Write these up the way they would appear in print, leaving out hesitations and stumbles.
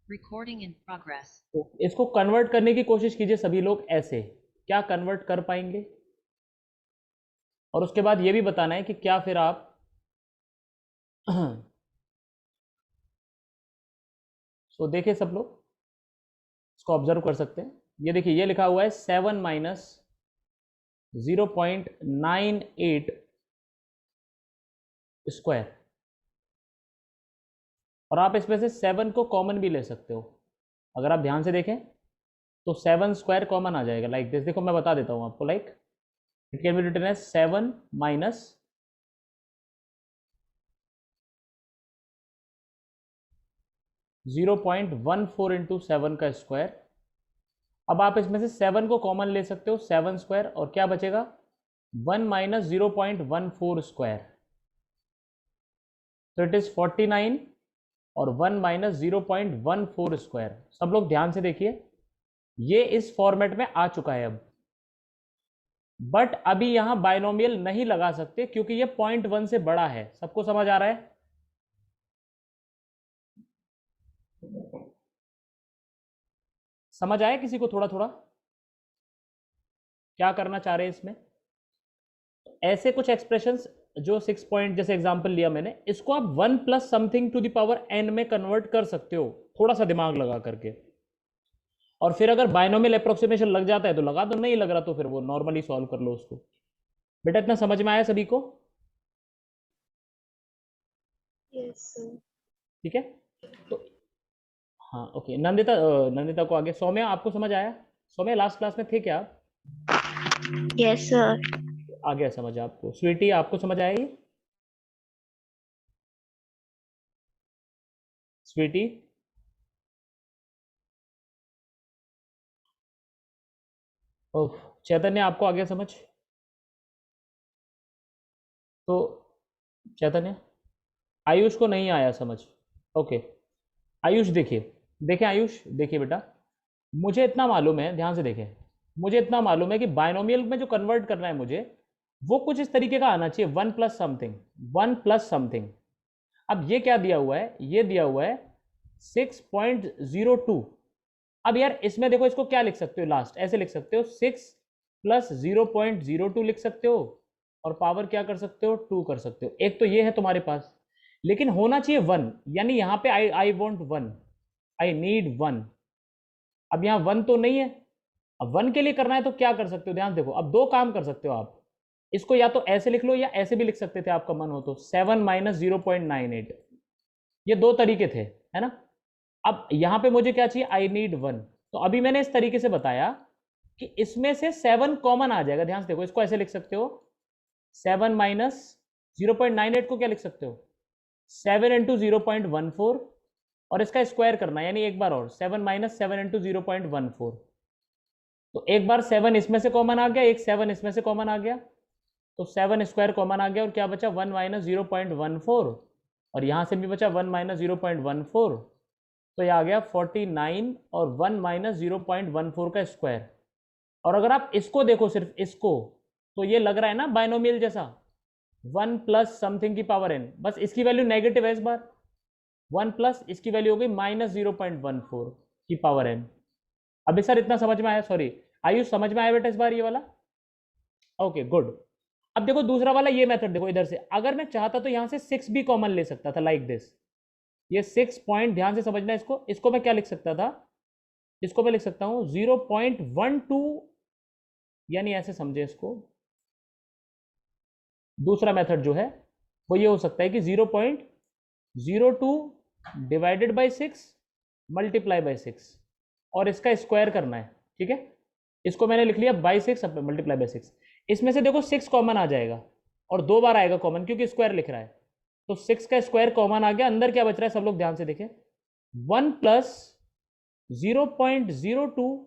Recording in progress. तो इसको convert करने की कोशिश कीजिए सभी लोग ऐसे, क्या कन्वर्ट कर पाएंगे? और उसके बाद ये भी बताना है कि क्या फिर आप तो देखिए सब लोग इसको ऑब्जर्व कर सकते हैं। ये देखिए ये लिखा हुआ है 7 माइनस 0.98 स्क्वायर, और आप इसमें से 7 को कॉमन भी ले सकते हो। अगर आप ध्यान से देखें तो 7 स्क्वायर कॉमन आ जाएगा लाइक दिस। देखो मैं बता देता हूँ आपको, like it can be written as 7 minus 0.14 into 7 का स्क्वायर। अब आप इसमें से 7 को कॉमन ले सकते हो, 7 स्क्वायर, और क्या बचेगा 1 माइनस 0.14 स्क्वायर, तो इट इज 49, और 1 माइनस 0.14 स्क्वायर। सब लोग ध्यान से देखिए, ये इस फॉर्मेट में आ चुका है अब। बट अभी यहां बाइनोमियल नहीं लगा सकते क्योंकि ये 0.1 से बड़ा है। सबको समझ आ रहा है? समझ आया किसी को थोड़ा थोड़ा क्या करना चाह रहे हैं इसमें? ऐसे कुछ एक्सप्रेशंस जो 6 पॉइंट जैसे एग्जांपल लिया मैंने, इसको आप 1 plus something to the power n में कन्वर्ट कर सकते हो थोड़ा सा दिमाग लगा करके। और फिर अगर बाइनोमियल अप्रोक्सीमेशन लग जाता है तो लगा दो, नहीं लग रहा तो फिर वो नॉर्मली सॉल्व कर लो उसको। बेटा इतना समझ में आया सभी को? Yes sir. ठीक है, तो हाँ ओके। नंदिता नंदिता को आगे। सौम्या आपको समझ आया? सौम्या लास्ट क्लास में थे क्या आप? Yes sir. आ गया समझ आपको? स्वीटी आपको समझ आया ये? स्वीटी ओह, चैतन्य आपको आ गया समझ? तो चैतन्य, आयुष को नहीं आया समझ? ओके आयुष देखिए, देखें आयुष, देखिए बेटा, मुझे इतना मालूम है, ध्यान से देखें, मुझे इतना मालूम है कि बाइनोमियल में जो कन्वर्ट करना है मुझे, वो कुछ इस तरीके का आना चाहिए, 1 प्लस समथिंग, 1 प्लस समथिंग। अब ये क्या दिया हुआ है? ये दिया हुआ है 6.02। अब यार इसमें देखो, इसको क्या लिख सकते हो, लास्ट ऐसे लिख सकते हो 6 प्लस 0.02 लिख सकते हो, और पावर क्या कर सकते हो, 2 कर सकते हो। एक तो ये है तुम्हारे पास, लेकिन होना चाहिए 1, यानी यहाँ पे आई वॉन्ट 1, आई नीड 1। अब यहाँ 1 तो नहीं है। अब 1 के लिए करना है तो क्या कर सकते हो, ध्यान देखो, अब दो काम कर सकते हो आप। इसको या तो ऐसे लिख लो या ऐसे भी लिख सकते थे, आपका मन हो तो 7 माइनस 0.98, ये दो तरीके थे, है ना। अब यहां पे मुझे क्या चाहिए, आई नीड 1। तो अभी मैंने इस तरीके से बताया कि इसमें से 7 कॉमन आ जाएगा। ध्यान से देखो, इसको ऐसे लिख सकते हो 7 माइनस 0.98 को क्या लिख सकते हो, 7 इंटू 0.14, और इसका स्क्वायर करना है, यानी एक बार और 7 माइनस 7 इंटू 0.14। तो एक बार 7 इसमें से कॉमन आ गया, एक 7 इसमें से कॉमन आ गया, तो 7 स्क्वायर कॉमन आ गया, और क्या बचा 1 माइनस 0.14, और यहां से भी बचा 1 माइनस 0.14, तो ये आ गया 49, और 1 माइनस 0.14 का स्क्वायर। और अगर आप इसको देखो, सिर्फ इसको, तो ये लग रहा है ना बाइनोमियल जैसा, 1 प्लस समथिंग की पावर n, बस इसकी वैल्यू नेगेटिव है इस बार। 1 प्लस इसकी वैल्यू हो गई माइनस 0.14 की पावर n। अभी सर इतना समझ में आया? सॉरी आयुष, समझ में आया बेटा इस बार ये वाला? Okay good. अब देखो दूसरा वाला ये मेथड देखो, इधर से अगर मैं चाहता तो यहां से 6 भी कॉमन ले सकता था, लाइक दिस। ये 6 पॉइंट, ध्यान से समझना इसको, इसको मैं क्या लिख सकता था, इसको मैं लिख सकता हूं 0.12, यानी ऐसे समझे इसको। दूसरा मेथड जो है वो ये हो सकता है कि 0.02 डिवाइडेड बाई 6 मल्टीप्लाई बाई 6, और इसका स्क्वायर करना है, ठीक है। इसको मैंने लिख लिया बाई 6 मल्टीप्लाई बाई 6। इसमें से देखो 6 कॉमन आ जाएगा, और दो बार आएगा कॉमन क्योंकि स्क्वायर लिख रहा है, तो 6 का स्क्वायर कॉमन आ गया। अंदर क्या बच रहा है, सब लोग ध्यान से देखें, 1 प्लस 0.02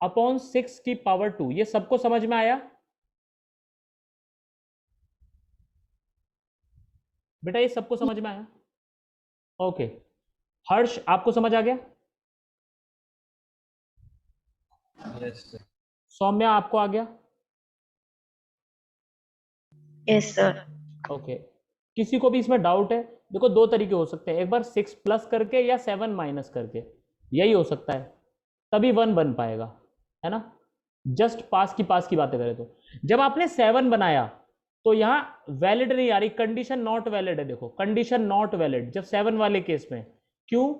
अपॉन 6 की पावर 2। ये सबको समझ में आया बेटा? ये सबको समझ में आया? ओके हर्ष, आपको समझ आ गया? Yes sir. सौम्या आपको आ गया? Yes sir. ओके किसी को भी इसमें डाउट है? देखो दो तरीके हो सकते हैं, एक बार 6 प्लस करके या 7 माइनस करके। यही हो सकता है, तभी 1 बन पाएगा, है ना। जस्ट पास की बातें करें तो जब आपने 7 बनाया तो यहां वैलिड नहीं आ रही, कंडीशन नॉट वैलिड है। देखो कंडीशन नॉट वैलिड जब 7 वाले केस में, क्यों?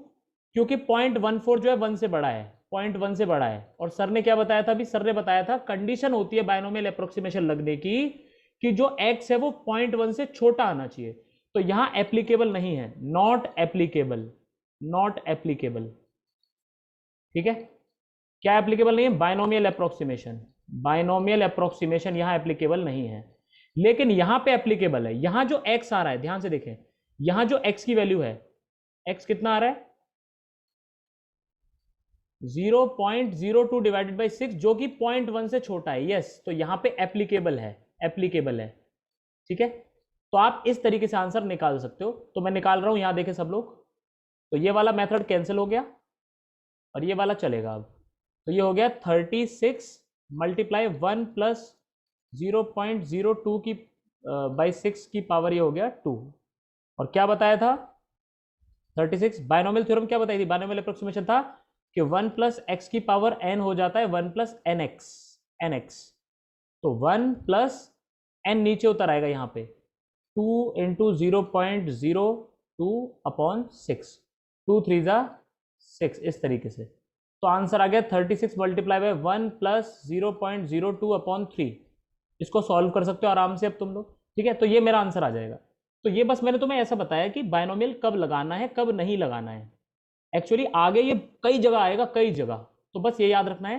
क्योंकि 0.14 जो है 1 से बड़ा है, 0.1 से बड़ा है। और सर ने क्या बताया था अभी? सर ने बताया था कंडीशन होती है बायनोमियल अप्रोक्सीमेशन लगने की कि जो x है वो 0.1 से छोटा आना चाहिए। तो यहां एप्लीकेबल नहीं है, नॉट एप्लीकेबल, नॉट एप्लीकेबल। ठीक है, क्या एप्लीकेबल नहीं है? बायनोमियल अप्रोक्सीमेशन, बायनोमियल अप्रोक्सीमेशन यहां एप्लीकेबल नहीं है। लेकिन यहां पे एप्लीकेबल है। यहां जो x आ रहा है, ध्यान से देखें, यहां जो x की वैल्यू है, x कितना आ रहा है? 0.02 डिवाइडेड बाई 6, जो कि 0.1 से छोटा है। यस, तो यहां पे एप्लीकेबल है, एप्लीकेबल है। ठीक है, तो आप इस तरीके से आंसर निकाल सकते हो। तो मैं निकाल रहा हूं, यहां देखें सब लोग। तो ये वाला मेथड कैंसिल हो गया और ये वाला चलेगा अब। तो ये हो गया 36 मल्टीप्लाई 1 प्लस 0.02 की बाई 6 की पावर, ये हो गया 2। और क्या बताया था? 36 बायनोमियल थ्योरम क्या बताई थी? बायनोमियल अप्रोक्सीमेशन था कि 1 प्लस एक्स की पावर n हो जाता है 1 plus n x, n x. तो 1 प्लस n नीचे उतर आएगा यहाँ पे, 2 इंटू 0.02 अपॉन 6, 2 3 जा 6, इस तरीके से। तो आंसर आ गया 36 मल्टीप्लाई बाय 1 प्लस 0.02 अपॉन 3। इसको सॉल्व कर सकते हो आराम से अब तुम लोग। ठीक है, तो ये मेरा आंसर आ जाएगा। तो ये बस मैंने तुम्हें ऐसा बताया कि बायनोमियल कब लगाना है कब नहीं लगाना है। एक्चुअली आगे ये कई जगह आएगा, कई जगह। तो बस ये याद रखना है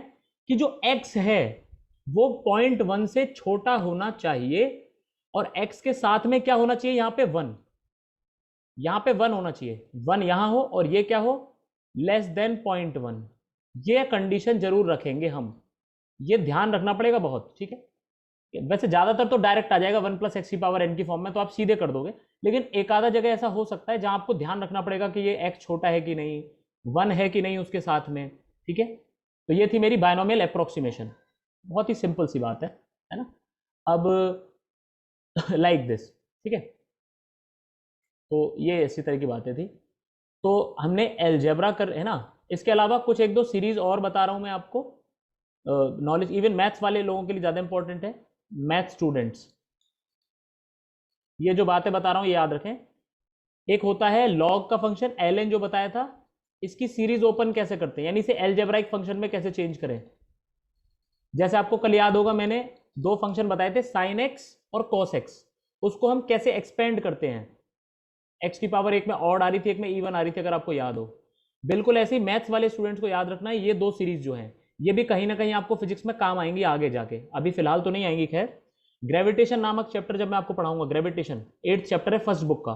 कि जो x है वो 0.1 से छोटा होना चाहिए और x के साथ में क्या होना चाहिए? यहां पे 1, यहां पे 1 होना चाहिए। 1 यहां हो और ये क्या हो? Less than 0.1। ये कंडीशन जरूर रखेंगे हम, ये ध्यान रखना पड़ेगा बहुत। ठीक है, वैसे ज्यादातर तो डायरेक्ट आ जाएगा 1 प्लस एक्स की पावर n की फॉर्म में, तो आप सीधे कर दोगे। लेकिन एक आधा जगह ऐसा हो सकता है जहां आपको ध्यान रखना पड़ेगा कि ये x छोटा है कि नहीं, 1 है कि नहीं उसके साथ में। ठीक है, तो ये थी मेरी बायनोमियल अप्रोक्सीमेशन। बहुत ही सिंपल सी बात है ना। अब लाइक दिस, ठीक है। तो ये इसी तरह की बातें थी। तो हमने एलजेब्रा कर, है ना। इसके अलावा कुछ एक दो सीरीज और बता रहा हूं मैं आपको, नॉलेज इवन मैथ्स वाले लोगों के लिए ज़्यादा इंपॉर्टेंट है, मैथ स्टूडेंट्स। ये जो बातें बता रहा हूं ये याद रखें। एक होता है लॉग का फंक्शन ln जो बताया था, इसकी सीरीज ओपन कैसे करते हैं, यानी इसे एलजेब्राइक फंक्शन में कैसे चेंज करें। जैसे आपको कल याद होगा मैंने दो फंक्शन बताए थे, साइन एक्स और कॉस एक्स। उसको हम कैसे एक्सपेंड करते हैं, एक्स की पावर एक में ऑड आ रही थी, एक में इवन आ रही थी, अगर आपको याद हो। बिल्कुल ऐसे ही मैथ्स वाले स्टूडेंट्स को याद रखना है, ये दो सीरीज जो हैं ये भी कहीं ना कहीं आपको फिजिक्स में काम आएंगी आगे जाके, अभी फिलहाल तो नहीं आएंगी। खैर, ग्रेविटेशन नामक चैप्टर जब मैं आपको पढ़ाऊंगा, ग्रेविटेशन 8th चैप्टर है फर्स्ट बुक का,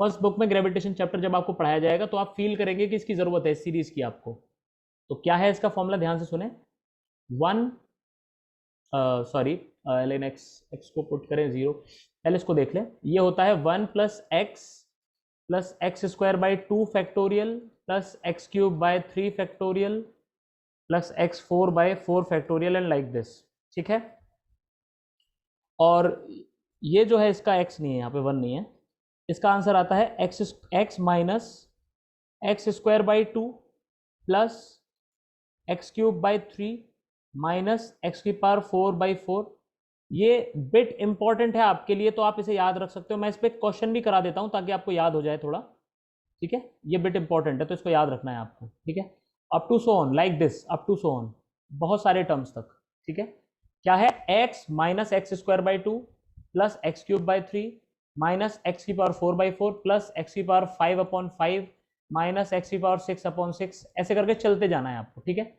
फर्स्ट बुक में ग्रेविटेशन चैप्टर जब आपको पढ़ाया जाएगा तो आप फील करेंगे कि इसकी जरूरत है इस सीरीज की आपको। तो क्या है इसका फॉर्मूला, ध्यान से सुने। 1 सॉरी लेकिन एक्स को पुट करें 0, पहले इसको देख लें। ये होता है 1 plus x square by 2 factorial plus x cube by 3 factorial plus x 4 by 4 factorial and like this. ठीक है, और ये जो है इसका x नहीं है, यहाँ पे 1 नहीं है। इसका आंसर आता है x minus x square by 2 plus x cube by 3 minus x की पावर 4 बाई 4। ये बिट इंपॉर्टेंट है आपके लिए, तो आप इसे याद रख सकते हो। मैं इस पर क्वेश्चन भी करा देता हूँ ताकि आपको याद हो जाए थोड़ा। ठीक है, ये बिट इंपॉर्टेंट है तो इसको याद रखना है आपको। ठीक है, up to so on like this, up to so on, बहुत सारे टर्म्स तक। ठीक है, क्या है? x minus x square by 2 plus x cube by 3 minus x की पावर 4 बाई 4 प्लस एक्स की पावर 5 अपॉन 5 माइनस एक्स की पावर 6 अपॉन 6, ऐसे करके चलते जाना है आपको। ठीक है,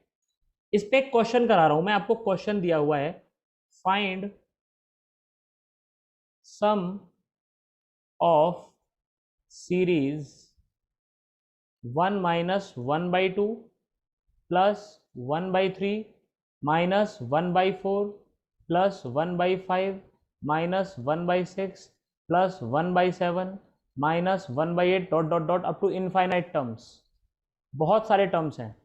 इस पे एक क्वेश्चन करा रहा हूं मैं आपको, क्वेश्चन दिया हुआ है, find sum of series 1 minus 1 by 2 plus 1 by 3 minus 1 by 4 plus 1 by 5 minus 1 by 6 plus 1 by 7 minus 1 by 8 dot dot dot up to infinite terms. बहुत सारे टर्म्स हैं।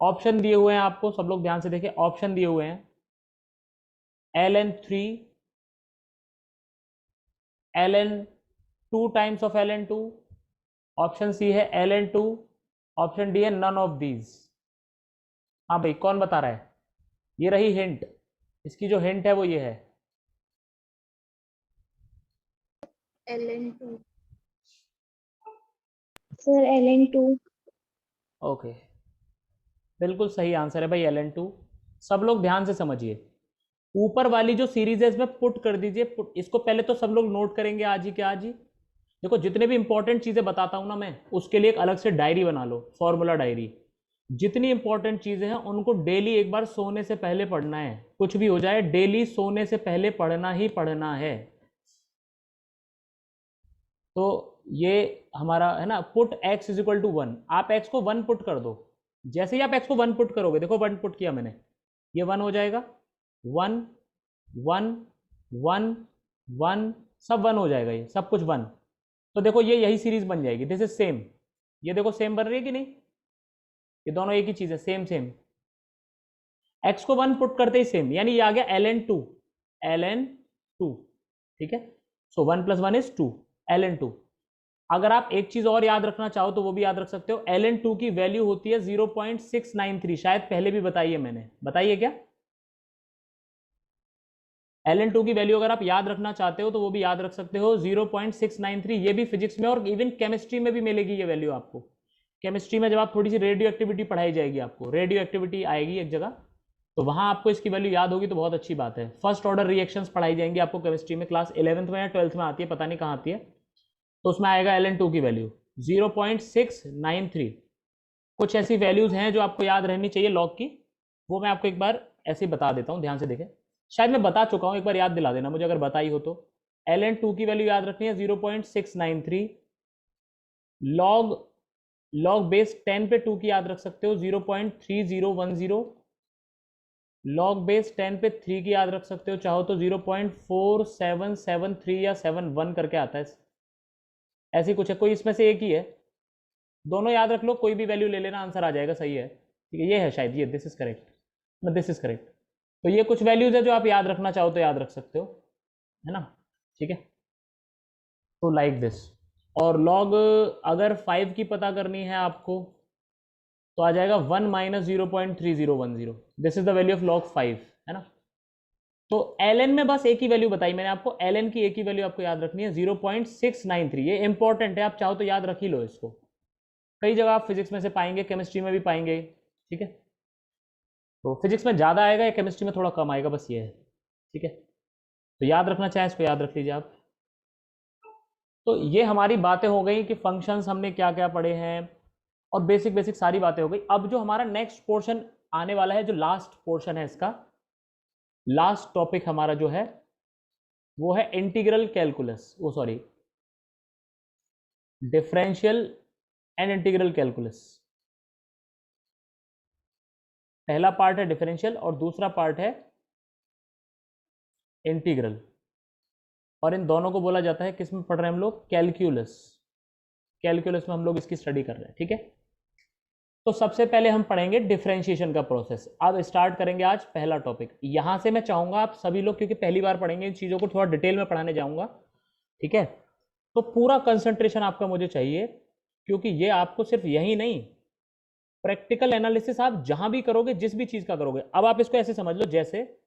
ऑप्शन दिए हुए हैं आपको, सब लोग ध्यान से देखें, ऑप्शन दिए हुए हैं ln3, ln 2 times of ln2, option C है ln2 ऑप्शन डी है नन ऑफ दीज। हाँ भाई, कौन बता रहा है? ये रही हिंट, इसकी जो हिंट है वो ये है। LN2 sir, LN2। ओके, बिल्कुल सही आंसर है भाई, Ln2। सब लोग ध्यान से समझिए, ऊपर वाली जो सीरीज है इसमें पुट कर दीजिए, पुट, इसको पहले तो सब लोग नोट करेंगे आज ही के आज ही। देखो जितने भी इंपॉर्टेंट चीजें बताता हूं ना मैं, उसके लिए एक अलग से डायरी बना लो, फॉर्मूला डायरी। जितनी इंपॉर्टेंट चीजें हैं उनको डेली एक बार सोने से पहले पढ़ना है, कुछ भी हो जाए डेली सोने से पहले पढ़ना ही पढ़ना है। तो ये हमारा है ना, put x is equal to 1, आप x को 1 पुट कर दो। जैसे ही आप x को 1 पुट करोगे, देखो 1 पुट किया मैंने, ये 1 हो जाएगा, 1 1 1 1, सब 1 हो जाएगा, ये सब कुछ 1। तो देखो ये यही सीरीज बन जाएगी, दिस इज सेम। ये देखो सेम बन रही है कि नहीं, ये दोनों एक ही चीज है, सेम सेम। x को 1 पुट करते ही सेम, यानी ये आ गया ln2, ln2, ठीक है। सो 1 + 1 = 2, ln2। अगर आप एक चीज और याद रखना चाहो तो वो भी याद रख सकते हो, ln2 की वैल्यू होती है 0.693, शायद पहले भी बताई है मैंने, बताइए क्या? ln2 की वैल्यू अगर आप याद रखना चाहते हो तो वो भी याद रख सकते हो, 0.693। ये भी फिजिक्स में और इवन केमिस्ट्री में भी मिलेगी ये वैल्यू आपको। केमिस्ट्री में जब आप थोड़ी सी रेडियो एक्टिविटी पढ़ाई जाएगी, आपको रेडियो एक्टिविटी आएगी एक जगह, तो वहां आपको इसकी वैल्यू याद होगी तो बहुत अच्छी बात है। फर्स्ट ऑर्डर रिएक्शंस पढ़ाई जाएंगी आपको केमिस्ट्री में, क्लास 11th में या 12th में आती है, पता नहीं कहाँ आती है, तो उसमें आएगा ln2 की वैल्यू 0.693। कुछ ऐसी वैल्यूज हैं जो आपको याद रहनी चाहिए लॉग की, वो मैं आपको एक बार ऐसे ही बता देता हूँ, ध्यान से देखें। शायद मैं बता चुका हूँ, एक बार याद दिला देना मुझे अगर बताई हो तो। ln2 की वैल्यू याद रखनी है 0.693। लॉग बेस 10 पे 2 की याद रख सकते हो 0.3010। लॉग बेस 10 पे 3 की याद रख सकते हो, चाहो तो 0.4773 या 71 करके आता है, ऐसी कुछ है, कोई इसमें से एक ही है, दोनों याद रख लो, कोई भी वैल्यू ले लेना, आंसर आ जाएगा, सही है, ठीक है। ये है शायद, ये this is correct, this is correct. तो ये कुछ वैल्यूज है जो आप याद रखना चाहो तो याद रख सकते हो, है ना, ठीक है। तो लाइक दिस। और लॉग अगर 5 की पता करनी है आपको तो आ जाएगा 1 - 0.3010, this is the value of log 5, है ना। तो ln में बस एक ही वैल्यू बताई मैंने आपको, ln की एक ही वैल्यू आपको याद रखनी है 0.693। ये इंपॉर्टेंट है, आप चाहो तो याद रख ही लो इसको, कई जगह आप फिजिक्स में से पाएंगे, केमिस्ट्री में भी पाएंगे, ठीक है। तो फिजिक्स में ज़्यादा आएगा या केमिस्ट्री में थोड़ा कम आएगा, बस ये है, ठीक है। तो याद रखना चाहें इसको याद रख लीजिए आप। तो ये हमारी बातें हो गई कि फंक्शंस हमने क्या क्या पढ़े हैं, और बेसिक बेसिक सारी बातें हो गई। अब जो हमारा नेक्स्ट पोर्शन आने वाला है, जो लास्ट पोर्शन है इसका, लास्ट टॉपिक हमारा जो है वो है इंटीग्रल कैलकुलस, वो sorry differential and integral calculus. पहला पार्ट है डिफरेंशियल और दूसरा पार्ट है इंटीग्रल, और इन दोनों को बोला जाता है, किस में पढ़ रहे हैं हम लोग? कैलकुलस। कैलकुलस में हम लोग इसकी स्टडी कर रहे हैं, ठीक है। तो सबसे पहले हम पढ़ेंगे डिफरेंशिएशन का प्रोसेस। अब स्टार्ट करेंगे आज पहला टॉपिक। यहां से मैं चाहूंगा आप सभी लोग, क्योंकि पहली बार पढ़ेंगे इन चीज़ों को, थोड़ा डिटेल में पढ़ाने जाऊंगा, ठीक है। तो पूरा कंसंट्रेशन आपका मुझे चाहिए, क्योंकि ये आपको सिर्फ यही नहीं, प्रैक्टिकल एनालिसिस आप जहां भी करोगे, जिस भी चीज़ का करोगे। अब आप इसको ऐसे समझ लो, जैसे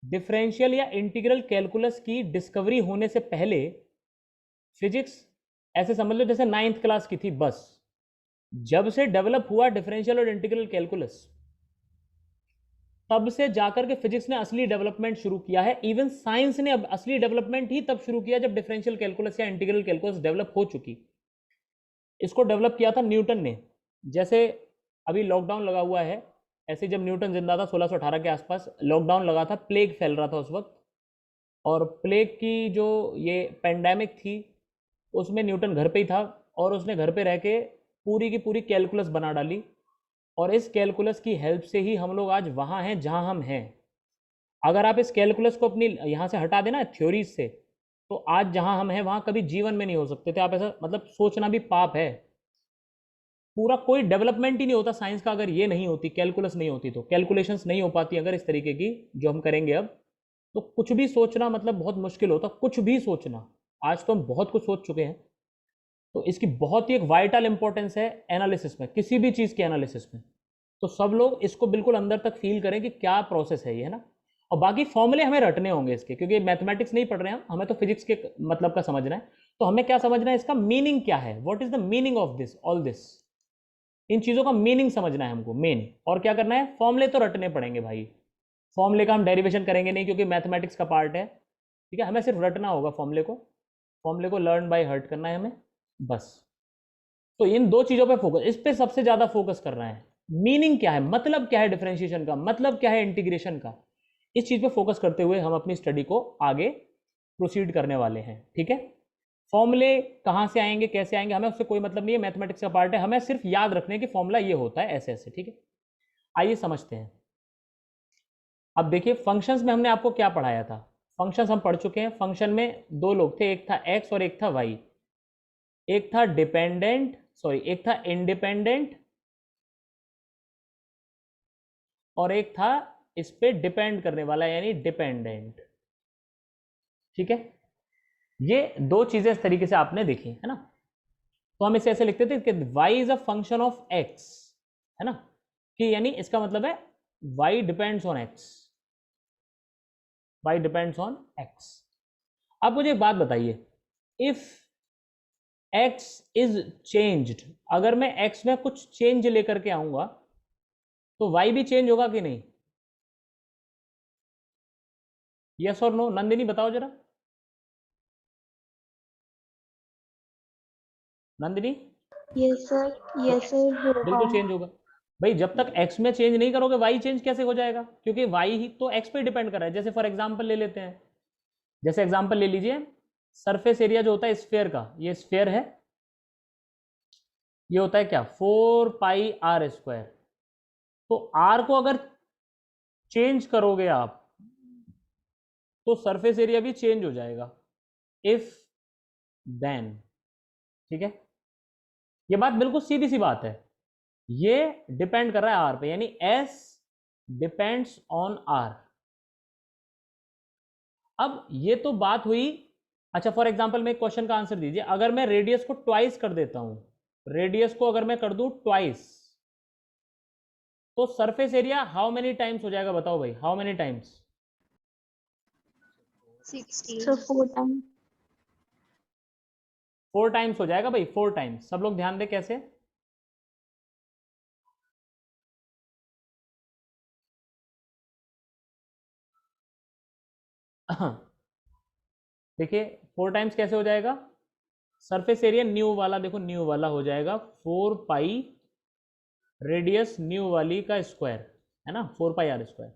डिफरेंशियल या इंटीग्रल कैलकुलस की डिस्कवरी होने से पहले फिजिक्स ऐसे समझ लो जैसे 9th क्लास की थी, बस जब से डेवलप हुआ डिफरेंशियल और इंटीग्रल कैलकुलस, तब से जाकर के फिजिक्स ने असली डेवलपमेंट शुरू किया है। इवन साइंस ने अब असली डेवलपमेंट ही तब शुरू किया जब डिफरेंशियल कैलकुलस या इंटीग्रल कैलकुलस डेवलप हो चुकी। इसको डेवलप किया था न्यूटन ने। जैसे अभी लॉकडाउन लगा हुआ है, ऐसे जब न्यूटन जिंदा था 1618 के आसपास लॉकडाउन लगा था, प्लेग फैल रहा था उस वक्त, और प्लेग की जो ये पेंडेमिक थी उसमें न्यूटन घर पे ही था, और उसने घर पे रह के पूरी की पूरी कैलकुलस बना डाली, और इस कैलकुलस की हेल्प से ही हम लोग आज वहाँ हैं जहाँ हम हैं। अगर आप इस कैलकुलस को अपनी यहाँ से हटा देना थ्योरीज से, तो आज जहाँ हम हैं वहाँ कभी जीवन में नहीं हो सकते थे आप, ऐसा मतलब सोचना भी पाप है। पूरा कोई डेवलपमेंट ही नहीं होता साइंस का अगर ये नहीं होती, कैलकुलस नहीं होती, तो कैलकुलेशंस नहीं हो पाती अगर इस तरीके की जो हम करेंगे अब, तो कुछ भी सोचना मतलब बहुत मुश्किल होता, कुछ भी सोचना। आज तो हम बहुत कुछ सोच चुके हैं, तो इसकी बहुत ही एक वाइटल इंपॉर्टेंस है एनालिसिस में, किसी भी चीज़ के एनालिसिस में। तो सब लोग इसको बिल्कुल अंदर तक फील करें कि क्या प्रोसेस है ये, है ना। और बाकी फॉर्मूले हमें रटने होंगे इसके, क्योंकि मैथमेटिक्स नहीं पढ़ रहे हैं हम, हमें तो फिजिक्स के मतलब का समझना है। तो हमें क्या समझना है, इसका मीनिंग क्या है, what is the meaning of this, all this, इन चीज़ों का मीनिंग समझना है हमको मेन। और क्या करना है, फॉर्मूले तो रटने पड़ेंगे भाई। फॉर्मूले का हम डेरिवेशन करेंगे नहीं, क्योंकि मैथमेटिक्स का पार्ट है, ठीक है। हमें सिर्फ रटना होगा फॉर्मूले को लर्न बाय हर्ट करना है हमें, बस। तो इन दो चीज़ों पे फोकस, इस पे सबसे ज़्यादा फोकस करना है। मीनिंग क्या है, मतलब क्या है डिफरेंशिएशन का, मतलब क्या है इंटीग्रेशन का, इस चीज़ पे फोकस करते हुए हम अपनी स्टडी को आगे प्रोसीड करने वाले हैं, ठीक है। फॉर्मूले कहाँ से आएंगे, कैसे आएंगे, हमें उससे कोई मतलब नहीं है, मैथमेटिक्स का पार्ट है। हमें सिर्फ याद रखने कि फॉर्मूला ये होता है ऐसे ऐसे, ठीक है। आइए समझते हैं। अब देखिए फंक्शंस में हमने आपको क्या पढ़ाया था, फंक्शंस हम पढ़ चुके हैं। फंक्शन में दो लोग थे, एक था एक्स और एक था वाई। एक था डिपेंडेंट, सॉरी, एक था इंडिपेंडेंट और एक था इस पे डिपेंड करने वाला, यानी डिपेंडेंट, ठीक है। ये दो चीजें इस तरीके से आपने देखी है ना। तो हम इसे ऐसे लिखते थे कि y is a function of x, है ना, कि यानी इसका मतलब है y depends on x, y depends on x। अब मुझे एक बात बताइए, इफ x इज चेंज्ड, अगर मैं x में कुछ चेंज लेकर के आऊंगा तो y भी चेंज होगा कि नहीं, यस और नो, नंदिनी बताओ जरा। Nandini, Yes sir. तो Yes sir. होगा. बिल्कुल चेंज होगा भाई। जब तक x में चेंज नहीं करोगे y चेंज कैसे हो जाएगा, क्योंकि y ही तो x पे डिपेंड कर रहा है। जैसे फॉर एग्जांपल ले लेते हैं, जैसे एग्जांपल ले लीजिए, सरफेस एरिया जो होता है स्फीयर का, ये स्फीयर है, ये होता है क्या, 4 पाई r²। तो r को अगर चेंज करोगे आप तो सरफेस एरिया भी चेंज हो जाएगा, इफ देन, ठीक है। ये बात बिल्कुल सीधी सी बात है, ये डिपेंड कर रहा है आर पे, यानी एस डिपेंड्स ऑन आर। अब ये तो बात हुई। अच्छा फॉर एग्जांपल में एक क्वेश्चन का आंसर दीजिए, अगर मैं रेडियस को ट्वाइस कर देता हूं, रेडियस को अगर मैं कर दूं ट्वाइस, तो surface area how many times हो जाएगा, बताओ भाई, how many times. 16. So 4 times. 4 times हो जाएगा भाई, 4 टाइम्स। सब लोग ध्यान दें कैसे, देखिए 4 टाइम्स कैसे हो जाएगा, सरफेस एरिया न्यू वाला, देखो न्यू वाला हो जाएगा 4 पाई रेडियस न्यू वाली का स्क्वायर, है ना, 4 पाई r²।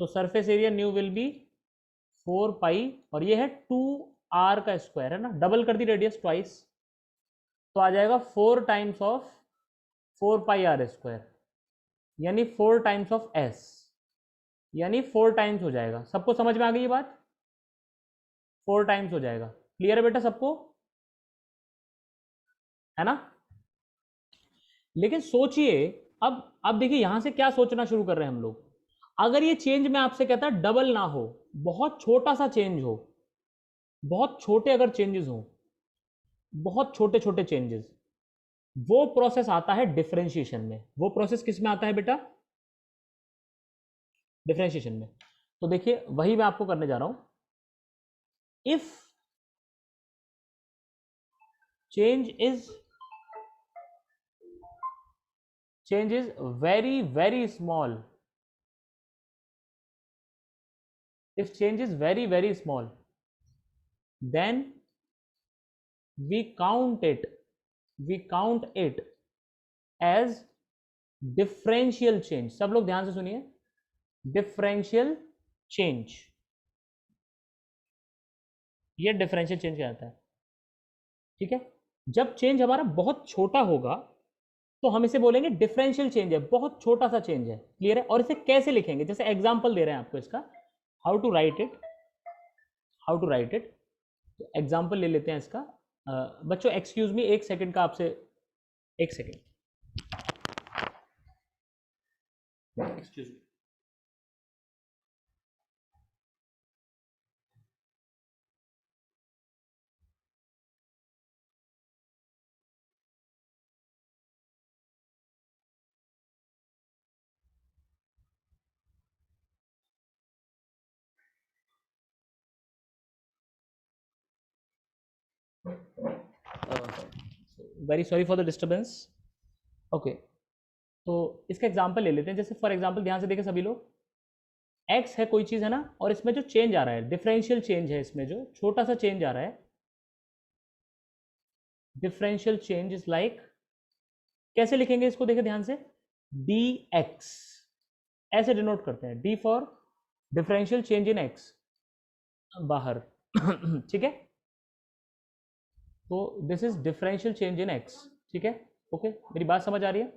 तो surface area new will be 4 पाई, और ये है 2r का स्क्वायर, है ना, डबल कर दी रेडियस ट्वाइस, तो आ जाएगा 4 टाइम्स ऑफ 4 पाई r², यानी 4 टाइम्स ऑफ s, यानी 4 टाइम्स हो जाएगा। सबको समझ में आ गई ये बात, 4 टाइम्स हो जाएगा। क्लियर है बेटा सबको, है ना। लेकिन सोचिए, अब देखिए यहां से क्या सोचना शुरू कर रहे हैं हम लोग। अगर ये चेंज मैं आपसे कहता डबल ना हो, बहुत छोटा सा चेंज हो, बहुत छोटे अगर चेंजेस हो, बहुत छोटे छोटे चेंजेस, वो प्रोसेस आता है डिफरेंशिएशन में। वो प्रोसेस किस में आता है बेटा, डिफरेंशिएशन में। तो देखिए वही मैं आपको करने जा रहा हूं। If change is very very small, if change is very very small, then we count it as differential change। सब लोग ध्यान से सुनिए, डिफरेंशियल चेंज, ये डिफरेंशियल चेंज कहलाता है, ठीक है। जब चेंज हमारा बहुत छोटा होगा तो हम इसे बोलेंगे डिफरेंशियल चेंज है, बहुत छोटा सा चेंज है। क्लियर है। और इसे कैसे लिखेंगे, जैसे एग्जांपल दे रहे हैं आपको इसका, how to write it, how to write it. तो एग्जांपल ले लेते हैं इसका। बच्चों एक्सक्यूज मी, एक सेकंड का आपसे, एक second, excuse me. Very sorry for the disturbance. Okay, तो इसका एग्जांपल ले लेते हैं। जैसे फॉर एग्जांपल ध्यान से देखें सभी लोग, x है कोई चीज़ है ना, और इसमें जो चेंज आ रहा है डिफरेंशियल चेंज है, इसमें जो छोटा सा चेंज आ रहा है डिफरेंशियल चेंज इज लाइक, कैसे लिखेंगे इसको देखें ध्यान से, dx ऐसे डिनोट करते हैं, d for differential change in x बाहर ठीक है, तो this is differential change in x। ठीक है, ओके, मेरी बात समझ आ रही है?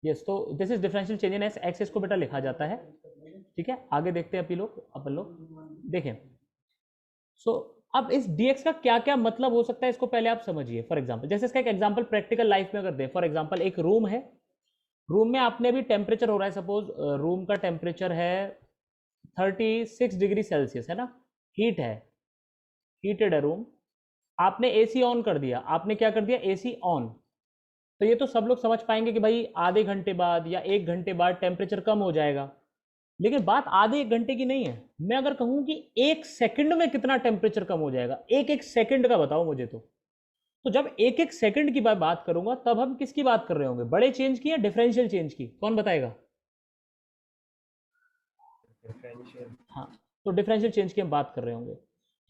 यस, तो this is differential change in x इसको बेटा लिखा जाता है। ठीक है, आगे देखते हैं अपन लोग देखें। सो अब इस dx का क्या क्या मतलब हो सकता है इसको पहले आप समझिए। फॉर एग्जांपल, जैसे इसका एक एग्जांपल प्रैक्टिकल लाइफ में अगर दें, फॉर एग्जांपल एक रूम है, रूम में आपने अभी टेम्परेचर हो रहा है, सपोज रूम का टेम्परेचर है 36 डिग्री सेल्सियस है ना, हीट है, हीटेड है रूम, आपने एसी ऑन कर दिया, आपने क्या कर दिया, एसी ऑन, तो ये तो सब लोग समझ पाएंगे कि भाई आधे घंटे बाद या 1 घंटे बाद टेम्परेचर कम हो जाएगा। लेकिन बात आधे 1 घंटे की नहीं है, मैं अगर कहूं कि 1 सेकंड में कितना टेम्परेचर कम हो जाएगा, एक एक सेकंड का बताओ मुझे। तो जब एक एक सेकंड की बात करूंगा तब हम किसकी बात कर रहे होंगे, बड़े चेंज की या डिफरेंशियल चेंज की, कौन बताएगा? Differential. हाँ, तो डिफरेंशियल चेंज की हम बात कर रहे होंगे।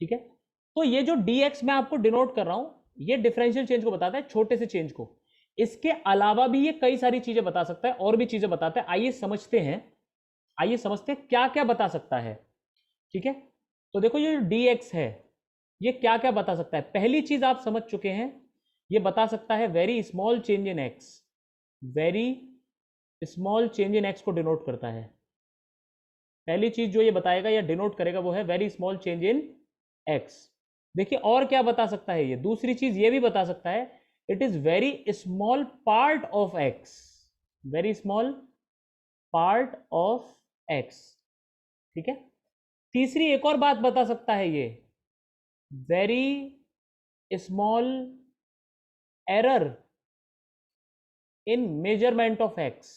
ठीक है, तो ये जो dx मैं आपको डिनोट कर रहा हूं, ये डिफरेंशियल चेंज को बताता है, छोटे से चेंज को। इसके अलावा भी ये कई सारी चीजें बता सकता है, और भी चीजें बताता है। आइए समझते हैं, आइए समझते हैं क्या क्या बता सकता है। ठीक है, तो देखो ये जो dx है, ये क्या क्या बता सकता है। पहली चीज आप समझ चुके हैं, ये बता सकता है very small change in x, very small change in x को डिनोट करता है। पहली चीज जो ये बताएगा या डिनोट करेगा वो है very small change in x। देखिए और क्या बता सकता है ये, दूसरी चीज ये भी बता सकता है, it is very small part of x, very small part of x। ठीक है, तीसरी एक और बात बता सकता है ये, very small error in measurement of x।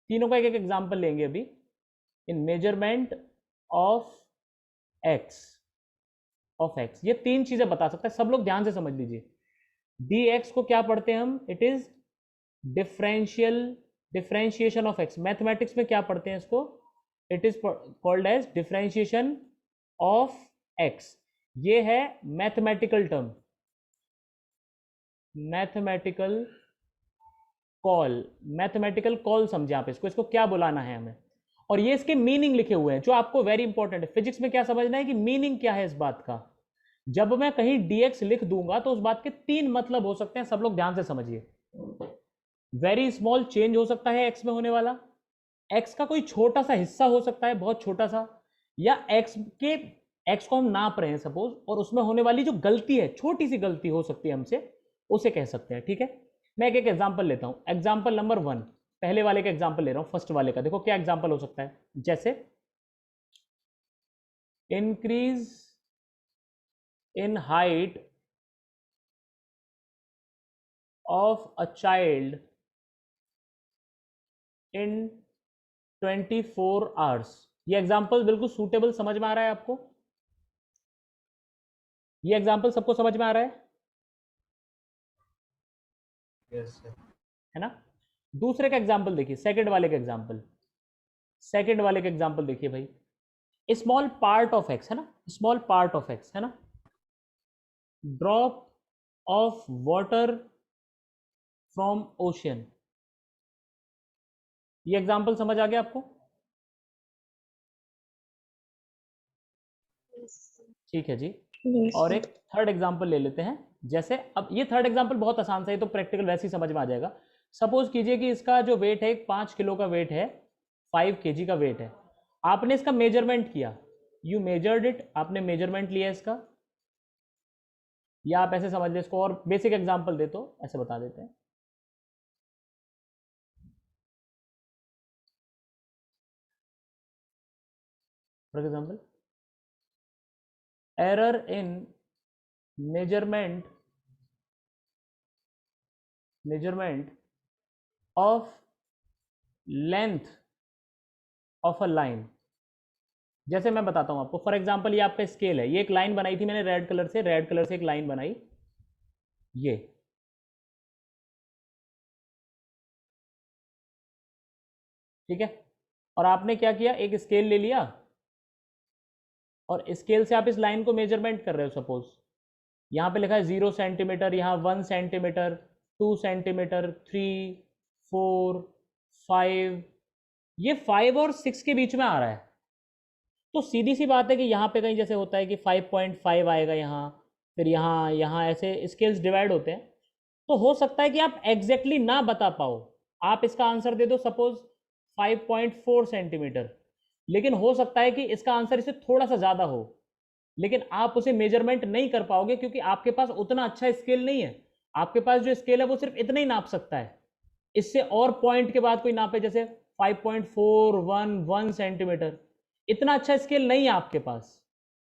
तीनों का एक एक एग्जांपल लेंगे अभी। इन मेजरमेंट ऑफ x, ये तीन चीजें बता सकता है। सब लोग ध्यान से समझ लीजिए, dx को क्या पढ़ते हैं हम, it is differentiation of x। Mathematics में क्या पढ़ते हैं इसको, it is called as differentiation of x। ये है mathematical term, mathematical call, mathematical call समझे आप इसको क्या बुलाना है हमें। और ये इसके मीनिंग लिखे हुए हैं जो आपको वेरी इंपॉर्टेंट है। फिजिक्स में क्या समझना है कि मीनिंग क्या है इस बात का। जब मैं कहीं dx लिख दूंगा तो उस बात के तीन मतलब हो सकते हैं, सब लोग ध्यान से समझिए। वेरी स्मॉल चेंज हो सकता है x में होने वाला, x का कोई छोटा सा हिस्सा हो सकता है, बहुत छोटा सा, या x को हम नाप रहे हैं सपोज, और उसमें होने वाली जो गलती है, छोटी सी गलती हो सकती है हमसे, उसे कह सकते हैं। ठीक है, मैं एक एक एग्जांपल लेता हूं। एग्जांपल नंबर 1, पहले वाले का एग्जांपल ले रहा हूं, फर्स्ट वाले का। देखो क्या एग्जांपल हो सकता है, जैसे increase in height of a child in 24 hours. ये एग्जांपल बिल्कुल सूटेबल समझ में आ रहा है आपको? ये एग्जांपल सबको समझ में आ रहा है? Yes, sir. है ना? दूसरे का एग्जांपल देखिए, सेकंड वाले का एग्जांपल, सेकंड वाले का एग्जांपल देखिए भाई, स्मॉल पार्ट ऑफ एक्स है ना, स्मॉल पार्ट ऑफ एक्स है ना, drop of water from ocean. ये एग्जांपल समझ आ गया आपको? ठीक है जी। Yes, और sir. एक थर्ड एग्जांपल ले लेते हैं। जैसे अब ये थर्ड एग्जांपल बहुत आसान सा है, तो प्रैक्टिकल वैसे ही समझ में आ जाएगा। सपोज कीजिए कि इसका जो वेट है 5 किलो का वेट है, 5 kg का वेट है, आपने इसका मेजरमेंट किया, यू मेजर्ड इट, आपने मेजरमेंट लिया इसका, या आप ऐसे समझ लें इसको, और बेसिक एग्जांपल दे तो ऐसे बता देते हैं। For example, error in measurement measurement of length of a line. जैसे मैं बताता हूं आपको, फॉर एग्जांपल ये आपका स्केल है, ये एक लाइन बनाई थी मैंने रेड कलर से एक लाइन बनाई, ये ठीक है। और आपने क्या किया, एक स्केल ले लिया और स्केल से आप इस लाइन को मेजरमेंट कर रहे हो। सपोज यहाँ पे लिखा है 0 सेंटीमीटर, यहाँ 1 सेंटीमीटर, 2 सेंटीमीटर, 3, 4, 5, ये 5 और 6 के बीच में आ रहा है। तो सीधी सी बात है कि यहाँ पे कहीं जैसे होता है कि 5.5 आएगा यहाँ, फिर यहाँ ऐसे स्केल्स डिवाइड होते हैं। तो हो सकता है कि आप एग्जैक्टली ना बता पाओ, आप इसका आंसर दे दो सपोज 5.4 सेंटीमीटर, लेकिन हो सकता है कि इसका आंसर इससे थोड़ा सा ज़्यादा हो, लेकिन आप उसे मेजरमेंट नहीं कर पाओगे क्योंकि आपके पास उतना अच्छा स्केल नहीं है। आपके पास जो स्केल है वो सिर्फ इतना ही नाप सकता है, इससे और पॉइंट के बाद कोई नापे जैसे 5.411 सेंटीमीटर, इतना अच्छा स्केल नहीं है आपके पास।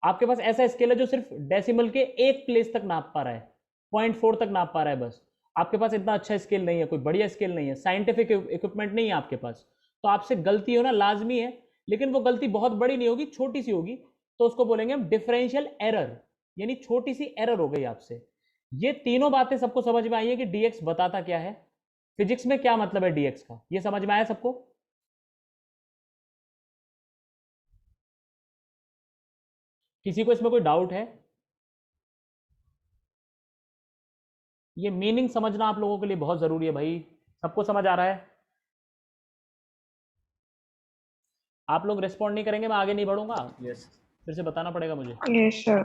आपके पास ऐसा स्केल है जो सिर्फ डेसिमल के एक प्लेस तक नाप पा रहा है, 0.4 तक नाप पा रहा है बस। आपके पास इतना अच्छा स्केल नहीं है, कोई बढ़िया स्केल नहीं है, साइंटिफिक इक्विपमेंट नहीं है आपके पास। तो आपसे गलती होना लाजमी है, लेकिन वो गलती बहुत बड़ी नहीं होगी, छोटी सी होगी, तो उसको बोलेंगे हम डिफरेंशियल एरर, यानी छोटी सी एरर हो गई आपसे। ये तीनों बातें सबको समझ में आई है कि dx बताता क्या है, फिजिक्स में क्या मतलब है dx का, ये समझ में आया सबको? किसी को इसमें कोई डाउट है? ये मीनिंग समझना आप लोगों के लिए बहुत जरूरी है भाई। सबको समझ आ रहा है? आप लोग रिस्पॉन्ड नहीं करेंगे मैं आगे नहीं बढ़ूंगा, Yes. फिर से बताना पड़ेगा मुझे। Yes, sir.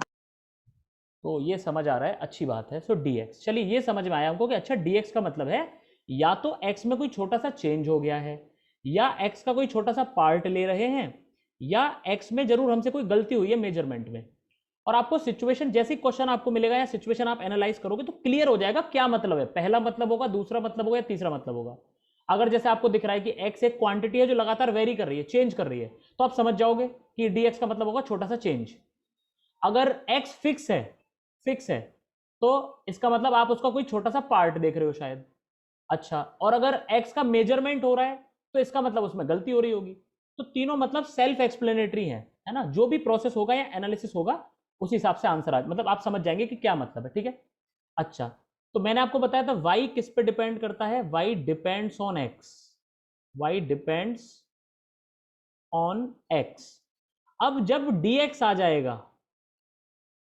तो ये समझ आ रहा है, अच्छी बात है। सो dx, चलिए ये समझ में आया हमको कि अच्छा dx का मतलब है या तो x में कोई छोटा सा चेंज हो गया है, या x का कोई छोटा सा पार्ट ले रहे हैं, या x में जरूर हमसे कोई गलती हुई है मेजरमेंट में। और आपको सिचुएशन, जैसे क्वेश्चन आपको मिलेगा या सिचुएशन आप एनालाइज करोगे तो क्लियर हो जाएगा क्या मतलब है। पहला मतलब होगा, दूसरा मतलब होगा, या तीसरा मतलब होगा। अगर जैसे आपको दिख रहा है कि x एक क्वांटिटी है जो लगातार वेरी कर रही है, चेंज कर रही है, तो आप समझ जाओगे कि dx का मतलब होगा छोटा सा चेंज। अगर x फिक्स है तो इसका मतलब आप उसका कोई छोटा सा पार्ट देख रहे हो शायद। अच्छा, और अगर x का मेजरमेंट हो रहा है तो इसका मतलब उसमें गलती हो रही होगी। तो तीनों मतलब सेल्फ एक्सप्लेनेटरी है ना? जो भी प्रोसेस होगा या एनालिसिस होगा उस हिसाब से आंसर आ, मतलब आप समझ जाएंगे कि क्या मतलब है, ठीक है। अच्छा, तो मैंने आपको बताया था y किस पे डिपेंड करता है, y depends on x, y depends on x। अब जब dx आ जाएगा,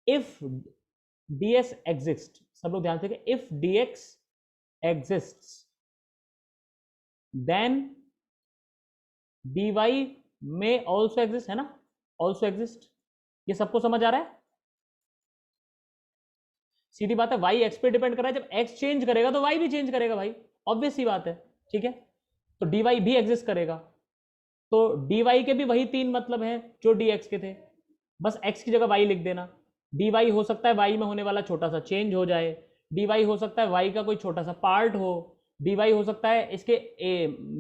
इफ ds एग्जिस्ट, सब लोग ध्यान से, if dx exists then dy में ऑल्सो एग्जिस्ट, है ना? ऑल्सो एग्जिस्ट, ये सबको समझ आ रहा है? सीधी बात है, y x पे डिपेंड कर रहा है, जब x चेंज करेगा तो y भी चेंज करेगा भाई, ऑब्वियस सी बात है, ठीक है। तो dy भी एग्जिस्ट करेगा, तो dy के भी वही तीन मतलब हैं जो dx के थे, बस x की जगह y लिख देना। dy हो सकता है y में होने वाला छोटा सा चेंज हो जाए, dy हो सकता है y का कोई छोटा सा पार्ट हो, dy हो सकता है इसके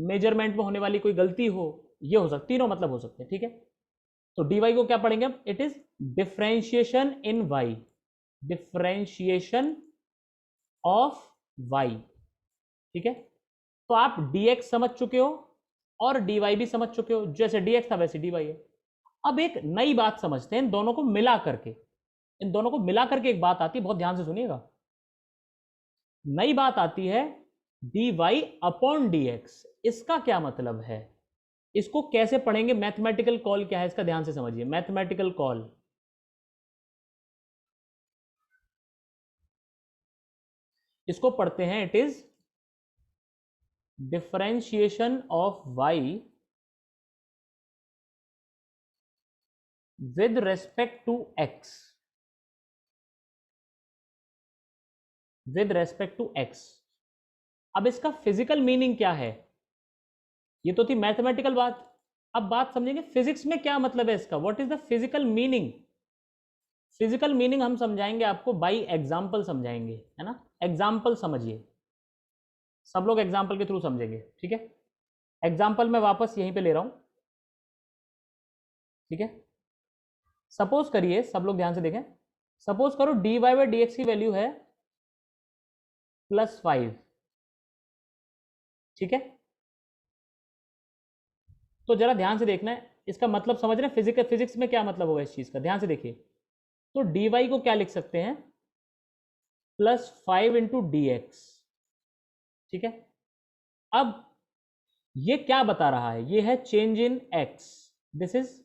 मेजरमेंट में होने वाली कोई गलती हो, ये हो सकता, तीनों मतलब हो सकते हैं, ठीक है। तो dy को क्या पढ़ेंगे हम? It is differentiation in y, differentiation of y, ठीक है। तो आप dx समझ चुके हो और dy भी समझ चुके हो, जैसे dx था वैसे dy है। अब एक नई बात समझते हैं, इन दोनों को मिला करके, इन दोनों को मिला करके एक बात आती है, बहुत ध्यान से सुनिएगा। नई बात आती है dy अपॉन dx, इसका क्या मतलब है, इसको कैसे पढ़ेंगे, मैथमेटिकल कॉल क्या है इसका, ध्यान से समझिए। मैथमेटिकल कॉल, इसको पढ़ते हैं, it is differentiation of y with respect to x, with respect to x। अब इसका फिजिकल मीनिंग क्या है, ये तो थी मैथमेटिकल बात। अब बात समझेंगे फिजिक्स में क्या मतलब है इसका, what is the physical meaning. Physical meaning हम समझाएंगे आपको बाई एग्जाम्पल समझाएंगे, है ना? एग्जाम्पल समझिए, सब लोग एग्जाम्पल के थ्रू समझेंगे, ठीक है। एग्जाम्पल मैं वापस यहीं पे ले रहा हूं, ठीक है। सपोज करिए, सब लोग ध्यान से देखें, सपोज करो dy बाई डी एक्स की वैल्यू है +5, ठीक है, तो जरा ध्यान से देखना है, इसका मतलब समझ रहे हैं फिजिक्स में क्या मतलब होगा इस चीज का, ध्यान से देखिए। तो dy को क्या लिख सकते हैं, +5 इंटू dx, ठीक है। अब ये क्या बता रहा है, ये है change in x, this is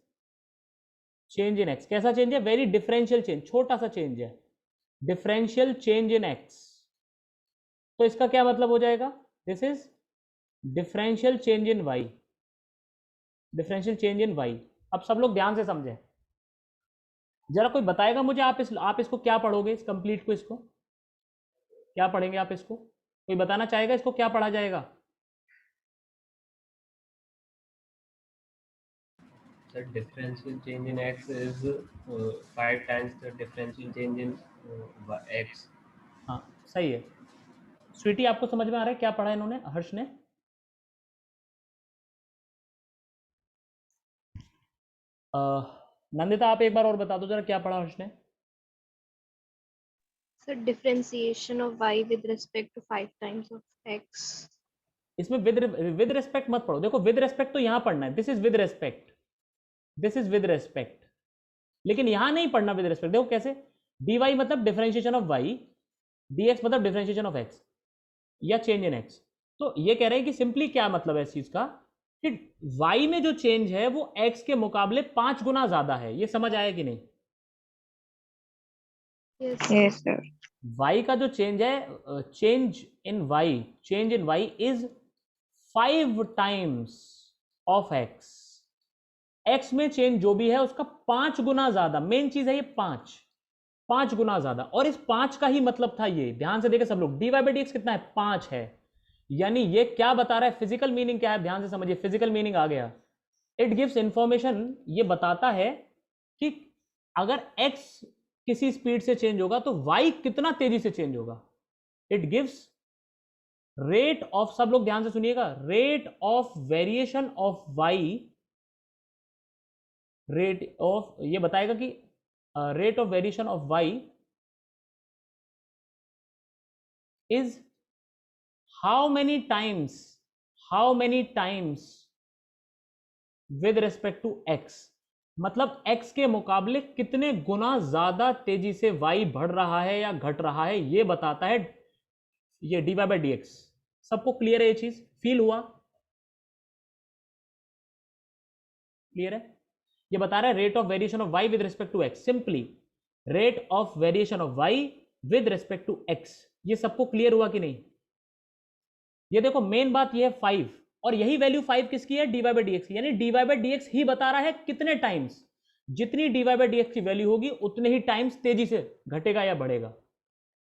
change in x। कैसा चेंज है, वेरी डिफरेंशियल चेंज, छोटा सा चेंज है, डिफरेंशियल चेंज इन x। तो इसका क्या मतलब हो जाएगा, this is differential change in y, differential change in y। अब सब लोग ध्यान से समझें, जरा कोई बताएगा मुझे, आप इसको क्या पढ़ोगे, इस कंप्लीट को, इसको क्या पढ़ेंगे आप, इसको कोई बताना चाहेगा, इसको क्या पढ़ा जाएगा। The differential change in x is 5 times the differential change in x. हाँ सही है। स्वीटी आपको समझ में आ रहा है क्या पढ़ा इन्होंने, हर्ष ने। नंदिता आप एक बार और बता दो जरा, क्या पढ़ा हर्ष ने। So differentiation of y with respect to 5 times of x. इसमें विद रेस्पेक्ट मत पढ़ो, देखो विद रेस्पेक्ट तो यहां पढ़ना है, this is with respect, this is with respect, लेकिन यहां नहीं पढ़ना विद रेस्पेक्ट। देखो कैसे, dy मतलब डिफरेंशिएशन ऑफ y, dx मतलब डिफरेंशिएशन ऑफ x या चेंज इन x। तो ये कह रहे हैं कि सिंपली क्या मतलब है इस चीज का, कि y में जो चेंज है वो x के मुकाबले 5 गुना ज्यादा है। ये समझ आया कि नहीं। Yes sir. y का जो चेंज है, change in y is 5 times of x। x में चेंज जो भी है उसका 5 गुना ज्यादा, मेन चीज है ये 5 गुना ज्यादा। और इस 5 का ही मतलब था ये, ध्यान से देखे सब लोग, dy बाई dx कितना है, 5 है। यानी ये क्या बता रहा है, फिजिकल मीनिंग क्या है, ध्यान से समझिए, फिजिकल मीनिंग आ गया। इट गिव्स इंफॉर्मेशन, ये बताता है कि अगर x किसी स्पीड से चेंज होगा तो y कितना तेजी से चेंज होगा। इट गिव्स रेट ऑफ, सब लोग ध्यान से सुनिएगा, rate of variation of y, rate of, ये बताएगा कि rate of variation of y is how many times with respect to x। मतलब x के मुकाबले कितने गुना ज्यादा तेजी से y बढ़ रहा है या घट रहा है, ये बताता है ये dy बाई dx। सबको क्लियर है ये चीज, फील हुआ, क्लियर है। ये बता रहा है rate of variation of y with respect to x, simply rate of variation of y with respect to x। ये सबको क्लियर हुआ कि नहीं। ये देखो मेन बात ये है 5, और यही वैल्यू 5 किसकी है, dy बाई dx की, यानी dy बाई dx ही बता रहा है कितने टाइम्स, जितनी dy बाई dx की वैल्यू होगी उतने ही टाइम्स तेजी से घटेगा या बढ़ेगा।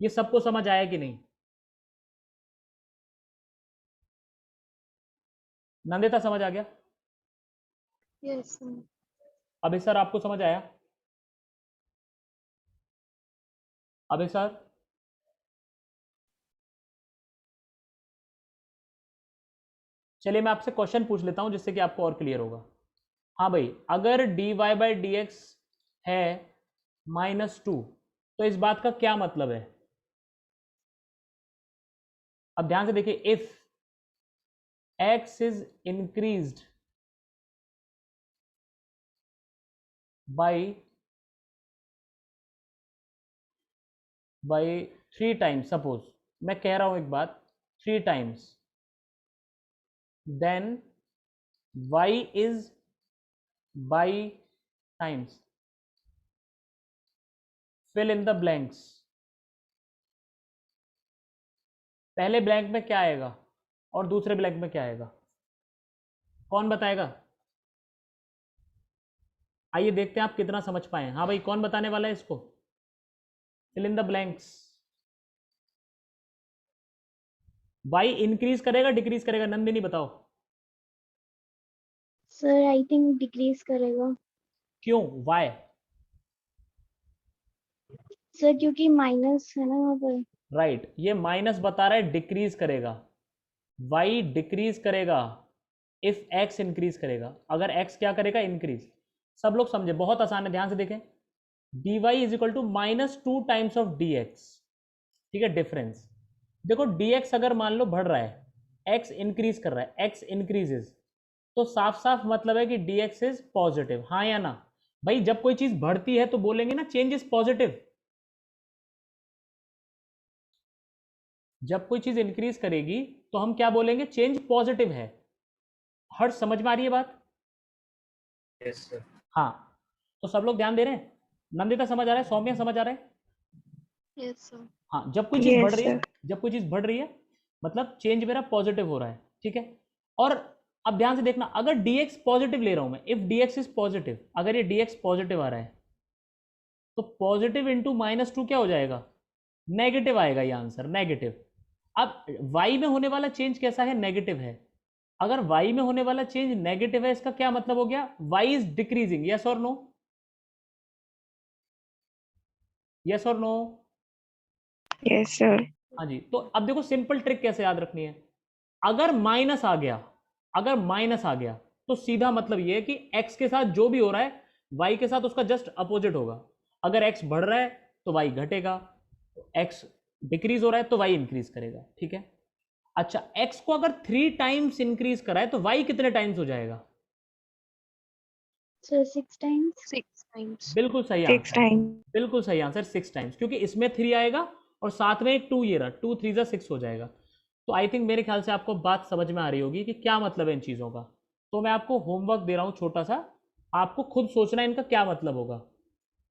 ये सबको समझ आया कि नहीं। नंदिता समझ आ गया। Yes sir. अभी सर आपको समझ आया, अभी सर। चलिए मैं आपसे क्वेश्चन पूछ लेता हूं जिससे कि आपको और क्लियर होगा। हाँ भाई, अगर dy बाई dx है -2 तो इस बात का क्या मतलब है। अब ध्यान से देखिए, if x is increased by 3 times, suppose मैं कह रहा हूं एक बात, 3 times, then y is by times, fill in the blanks. पहले ब्लैंक में क्या आएगा और दूसरे ब्लैंक में क्या आएगा, कौन बताएगा। आइए देखते हैं आप कितना समझ पाए। हाँ भाई, कौन बताने वाला है इसको, fill in the blanks. y increase करेगा डिक्रीज करेगा, नंदिनी बताओ। Sir, I think decrease करेगा। क्यों, y। सर क्योंकि माइनस है ना वहाँ पर। राइट, ये माइनस बता रहा है डिक्रीज करेगा, y डिक्रीज करेगा इफ x इंक्रीज करेगा, अगर x क्या करेगा, इंक्रीज। सब लोग समझे, बहुत आसान है, ध्यान से देखें। dy is equal to -2 times of dx, ठीक है, डिफरेंस। देखो dx अगर मान लो बढ़ रहा है, x इंक्रीज कर रहा है, x इंक्रीजेज, तो साफ साफ मतलब है कि dx इज पॉजिटिव, हाँ या ना? भाई जब कोई चीज बढ़ती है तो बोलेंगे ना चेंज इज पॉजिटिव। जब कोई चीज इंक्रीज करेगी तो हम क्या बोलेंगे? चेंज पॉजिटिव है। हर्ष समझ में आ रही है बात? Yes sir. हाँ, तो सब लोग ध्यान दे रहे हैं? नंदिता समझ आ रहा है? सौम्या समझ आ रहा है? Yes, sir. हाँ, जब कोई चीज Yes, बढ़ रही है, sir. जब कोई चीज बढ़ रही है मतलब चेंज मेरा पॉजिटिव हो रहा है, ठीक है। और अब ध्यान से देखना, अगर dx पॉजिटिव ले रहा हूं मैं, इफ dx इज पॉजिटिव, अगर ये dx पॉजिटिव आ रहा है तो पॉजिटिव इंटू -2 क्या हो जाएगा? नेगेटिव आएगा ये आंसर, नेगेटिव। अब y में होने वाला चेंज कैसा है? नेगेटिव है। अगर y में होने वाला चेंज नेगेटिव है, इसका क्या मतलब हो गया? y इज डिक्रीजिंग, यस और नो? यस और नो? Yes, sir. हाँ जी, तो अब देखो सिंपल ट्रिक कैसे याद रखनी है। अगर माइनस आ गया, अगर माइनस आ गया तो सीधा मतलब ये है कि x के साथ जो भी हो रहा है y के साथ उसका जस्ट अपोजिट होगा। अगर x बढ़ रहा है तो y घटेगा, x डिक्रीज हो रहा है तो y इंक्रीज करेगा, ठीक है। अच्छा, x को अगर 3 टाइम्स इंक्रीज करा है तो y कितने टाइम्स हो जाएगा? So 6 times. 6 times. बिल्कुल सही 6 आंसर, times. बिल्कुल सही आंसर, 6 टाइम्स, क्योंकि इसमें 3 आएगा और साथ में एक 2 ये रहा, 2 3 जा 6 हो जाएगा। तो आई थिंक मेरे ख्याल से आपको बात समझ में आ रही होगी कि क्या मतलब है इन चीज़ों का। तो मैं आपको होमवर्क दे रहा हूँ छोटा सा, आपको खुद सोचना है इनका क्या मतलब होगा।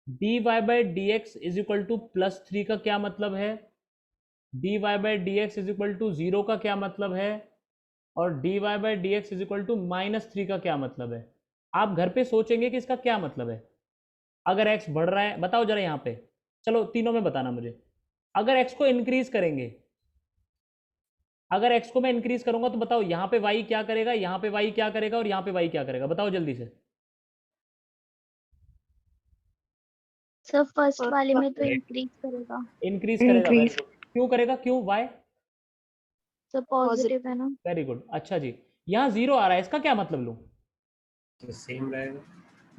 dy/dx इज इक्वल टू +3 का क्या मतलब है, dy/dx इज इक्वल टू 0 का क्या मतलब है, और dy/dx इज इक्वल टू -3 का क्या मतलब है। आप घर पे सोचेंगे कि इसका क्या मतलब है। अगर x बढ़ रहा है, बताओ जरा यहाँ पे, चलो तीनों में बताना मुझे। अगर x को इंक्रीज करेंगे, अगर x को मैं इंक्रीज करूंगा तो बताओ यहाँ पे y क्या करेगा, यहाँ पे y क्या करेगा और यहाँ पे y क्या करेगा, बताओ जल्दी से। So first First वाले में तो वाले। increase करेगा. इंक्रीज करेगा, वेरी Increase. गुड। क्यों करेगा, क्यों, y? So positive है ना. वेरी गुड, अच्छा जी। यहाँ 0 आ रहा है, इसका क्या मतलब लूँ? तो सेम रहेगा।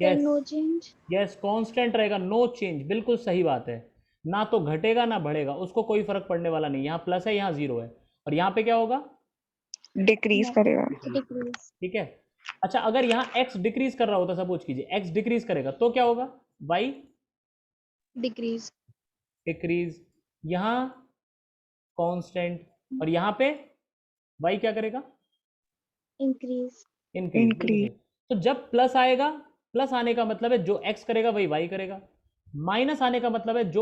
Then yes no change. Yes, constant रहेगा, नो चेंज, बिल्कुल सही बात है। ना तो घटेगा ना बढ़ेगा, उसको कोई फर्क पड़ने वाला नहीं। यहाँ प्लस है, यहाँ 0 है, और यहाँ पे क्या होगा? Decrease No. करेगा. Decrease. ठीक है। अच्छा, अगर यहाँ x डिक्रीज कर रहा होता, सपोज कीजिए x डिक्रीज करेगा तो क्या होगा? y Decrease. डिक्रीज, यहाँ कांस्टेंट, और यहाँ पे y क्या करेगा? Increase. इंक्रीज। Increase. तो जब प्लस आएगा, प्लस आने का मतलब है जो x करेगा वही y करेगा, माइनस आने का मतलब है जो